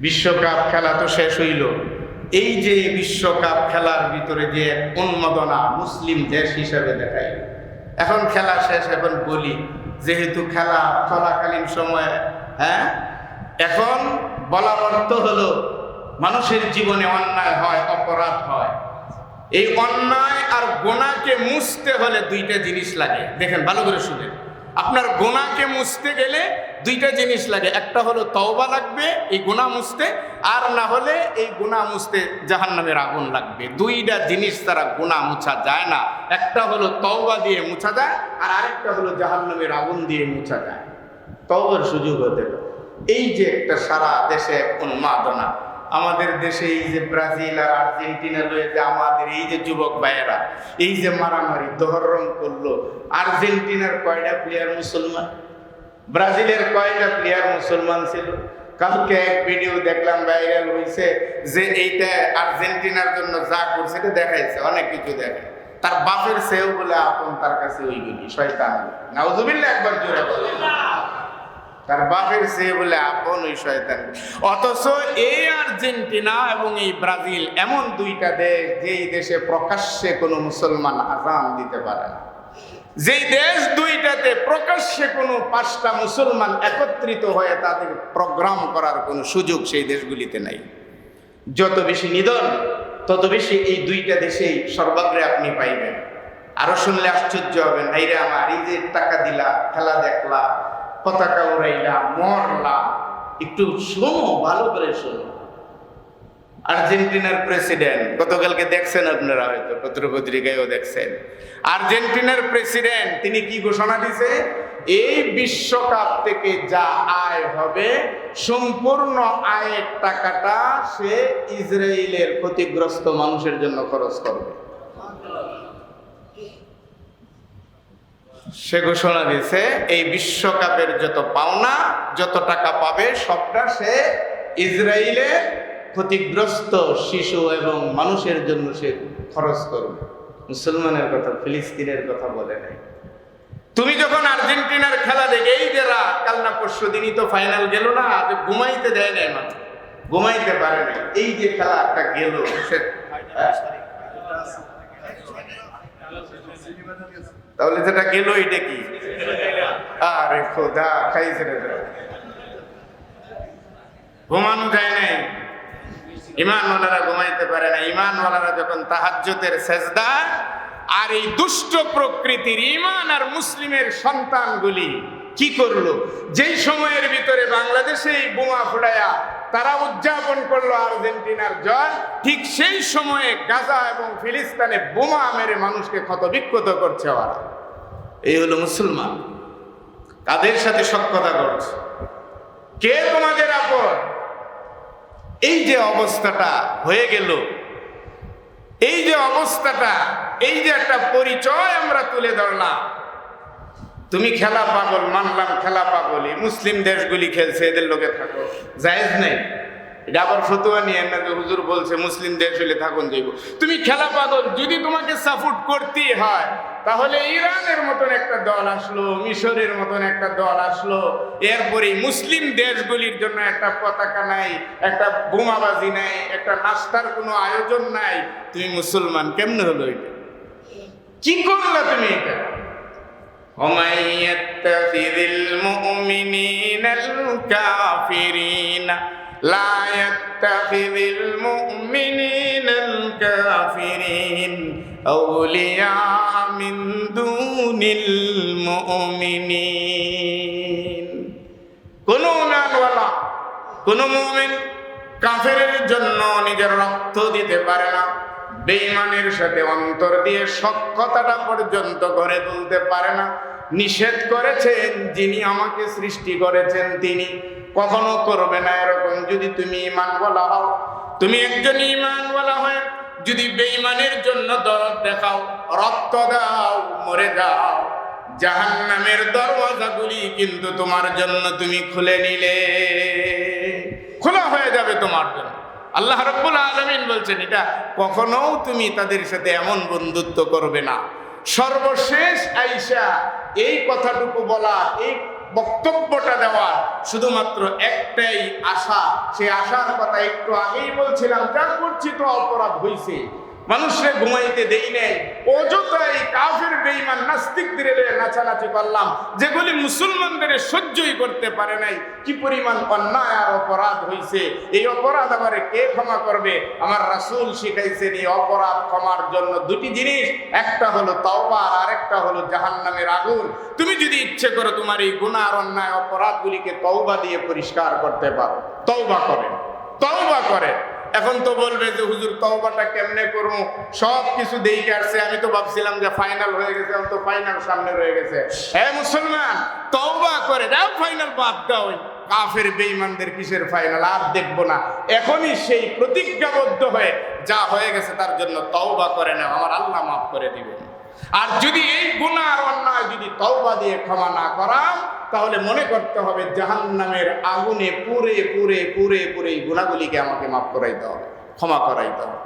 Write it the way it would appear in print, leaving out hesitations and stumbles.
বিশ্বকাপ খেলা তো শেষ হইল। এই যে বিশ্বকাপ খেলার ভিতরে যে উন্মাদনা মুসলিম দেশ হিসেবে দেখায়, এখন খেলা শেষ, এখন বলি যেহেতু খেলা চলাকালীন সময়ে এখন বলার অর্থ হলো মানুষের জীবনে অন্যায় হয়, অপরাধ হয়। এই অন্যায় আর গোনাকে মুছতে হলে দুইটা জিনিস লাগে। দেখেন ভালো করে শুনেন, আপনার গোনাকে মুছতে গেলে দুইটা জিনিস লাগে। একটা হলো তওবা লাগবে এই গুনাহ মুছতে, আর না হলে এই গুনাহ মুছতে জাহান্নামের আগুন লাগবে। দুইটা জিনিস ছাড়া গুনাহ মুছা যায় না। একটা হলো তওবা দিয়ে মুছা যায়, আর আরেকটা হলো জাহান্নামের আগুন দিয়ে মুছা যায়। তওবার সুযোগ হতে হবে। এই যে একটা সারা দেশে উন্মাদনা, আমাদের দেশে এই যে ব্রাজিল আর আর্জেন্টিনা রয়েছে, আমাদের এই যে যুবক ভাইয়েরা এই যে মারামারি দহরম করলো, আর্জেন্টিনার কয়টা প্লেয়ার মুসলমান, ব্রাজিলের কয়টা প্লেয়ার মুসলমান ছিল? কালকে এক ভিডিও দেখলাম ভাইরাল হয়েছে যে এইটা আর্জেন্টিনার জন্য যা করছে এটা দেখাইছে, অনেক কিছু দেখায়। তার বাপের সেও বলে আপন তার কাছে ওইগুলি শয়তান। নাউজুবিল্লাহ, একবার জোরে বলেন। তার বাপের সে বলে আপন ওই শয়তান। অথচ এই আর্জেন্টিনা এবং এই ব্রাজিল এমন দুইটা দেশ যেই দেশে প্রকাশ্যে কোনো মুসলমান আযান দিতে পারে না, যেই দেশ দুইটাতে প্রকাশ্যে কোনো 5টা মুসলমান একত্রিত হয়ে তাদের প্রোগ্রাম করার কোনো সুযোগ সেই দেশগুলিতে নাই। যত বেশি নিধন তত বেশি এই দুইটা দেশেই সর্বাগ্রে আপনি পাইবেন। আরো শুনলে আশ্চর্য হবেন, ভাইরে আমার, এই যে টাকা দিলা, খেলা দেখলা, পতাকা উড়াইলা, মরলা, একটু শোনো, ভালো করে শোনো। আর্জেন্টিনার প্রেসিডেন্ট, গতকালকে দেখছেন আপনারা, হয়তো পত্রপত্রিকায়ও দেখছেন, আর্জেন্টিনার প্রেসিডেন্ট তিনি কি ঘোষণা দিছে? এই বিশ্বকাপ থেকে যা আয় হবে সম্পূর্ণ আয়ের টাকাটা সে ইসরায়েলের ক্ষতিগ্রস্ত মানুষের জন্য খরচ করবে। সে ঘোষণা দিয়েছে এই বিশ্বকাপের যত পাওনা, যত টাকা পাবে সবটা সে ইসরায়েলের ক্ষতিগ্রস্ত শিশু এবং মানুষের জন্য সে খরচ করবে। মুসলমানের কথা, ফিলিস্তিনের কথা বলে নাই। তুমি যখন আর্জেন্টিনার খেলা দেখে, এই যে রাত কাল না পরশু দিনই তো ফাইনাল গেল না, ঘুমাইতে দেয় নাই, মাত্র ঘুমাইতে পারে নাই। এই যে খেলা একটা গেল, সে তাহলে যেটা গেল এটা কি? আরে খোদা, খাইছে রে, ঘুমানো যায় নাই। ঈমানওয়ালারা ঘুমাইতে পারে না। ঈমানওয়ালারা যখন তাহাজ্জুদের সেজদা, আর এই দুষ্ট প্রকৃতির ঈমান আর মুসলিমের সন্তানগুলি কি করলো? যেই সময়ের ভিতরে বাংলাদেশে বোমা ফুটায়া তারা উদযাপন করলো আর্জেন্টিনার জয়, ঠিক সেই সময়ে গাজা এবং ফিলিস্তিনে বোমা মেরে মানুষকে ক্ষতবিক্ষত করছে ওরা। এই হলো মুসলমান। কাদের সাথে সখ্যতা করছে? কে তোমাদের আপন? এই যে অবস্থাটা হয়ে গেল, এই যে অবস্থাটা, এই যে একটা পরিচয় আমরা তুলে ধরলাম। তুমি খেলা পাগল, মানলাম খেলা পাগলই, মুসলিম দেশগুলি খেলছে, এদের লোকে থাকো, জায়েজ নেই। এটা আবার ফতোয়া নিয়ে না যে হুজুর বলছে মুসলিম দেশ হলে থাকুন যাইব। তুমি খেলা পাগল, যদি তোমাকে সাপোর্ট করতেই হয় তাহলে ইরানের মতন একটা দল আসলো, মিশরের মতন একটা দল আসলো, এরপরে মুসলিম দেশগুলির জন্য একটা পতাকা নাই, একটা বোমাবাজি নাই, একটা নাস্তার কোনো আয়োজন নাই। তুমি মুসলমান কেমনে হলো? এটা কি করলা তুমি? এটা وَمَن يَتَّخِذِ الْمُؤْمِنِينَ الْكَافِرِينَ لَا يَتَّخِذِ الْمُؤْمِنِينَ الْكَافِرِينَ أَوْلِيَاءَ مِن دُونِ الْمُؤْمِنِينَ। কোন ঈমানওয়ালা, কোন মুমিন কাফেরের জন্য নিজের রক্ত দিতে পারে না, বেঈমানের সাথে অন্তর দিয়ে সখ্যতাটা পর্যন্ত গড়ে তুলতে পারে না। নিষেধ করেছেন যিনি আমাকে সৃষ্টি করেছেন তিনি, কখনো করবে না এরকম। যদি তুমি ঈমানওয়ালা হও, তুমি একজন ঈমানওয়ালা হয়ে যদি বেঈমানের জন্য দরদ দেখাও, রক্ত দাও, মরে যাও, জাহান্নামের দরওয়াজাগুলি কিন্তু তোমার জন্য তুমি খুলে নিলে, খোলা হয়ে যাবে তোমার জন্য। আল্লাহ রাব্বুল আলামিন বলছেন এটা কখনো তুমি তাদের সাথে এমন বন্ধুত্ব করবে না। সর্বশেষ আইসা এই কথাটুকু বলা, এই বক্তব্যটা দেওয়া শুধুমাত্র একটাই আশা। সেই আশার কথা একটু আগেই বলছিলাম, যা করছি তো অপরাধ হইছে, মানুষরে ঘুমাইতে দেই নেই, অযথাই কাফের বেঈমান নাস্তিকদের নাচানাচি করলাম, যেগুলি মুসলমানদের সহ্যই করতে পারে নাই। কি পরিমাণ অন্যায় আর অপরাধ হইছে, এই অপরাধ আমারে কে ক্ষমা করবে? আমার রাসূল শিখাইছেন এই অপরাধ ক্ষমার জন্য দুটি জিনিস, একটা হলো তওবা আর আরেকটা হলো জাহান্নামের আগুন। তুমি যদি ইচ্ছে করো তোমার এই গুনাহ আর অন্যায় অপরাধগুলিকে তওবা দিয়ে পরিষ্কার করতে পারো, তওবা করেন, তওবা করেন। এখন তো বলবে যে হুজুর তওবাটা কেমনে করবো, সব কিছু দেখে আসছে, আমি তো ভাবছিলাম যে ফাইনাল হয়ে গেছে, এখন তো ফাইনাল সামনে রয়ে গেছে। হ্যাঁ মুসলমান, তওবা করে দাও, ফাইনাল বাদ দাও, কাফের বেঈমানদের কিসের ফাইনাল আর দেখবো না। এখনই সেই প্রতিজ্ঞাবদ্ধ হয়ে যা হয়ে গেছে তার জন্য তওবা করে নাও, আমার আল্লাহ মাফ করে দিবেন। আর যদি এই গুনাহ আর অন্যায় যদি তওবা দিয়ে ক্ষমা না করা, তাহলে মনে করতে হবে জাহান্নামের আগুনে পুড়ে পুড়ে পুড়ে পুড়ে এই গুনাহগুলিকে আমাকে মাফ করাইতে হবে, ক্ষমা করাইতে হবে।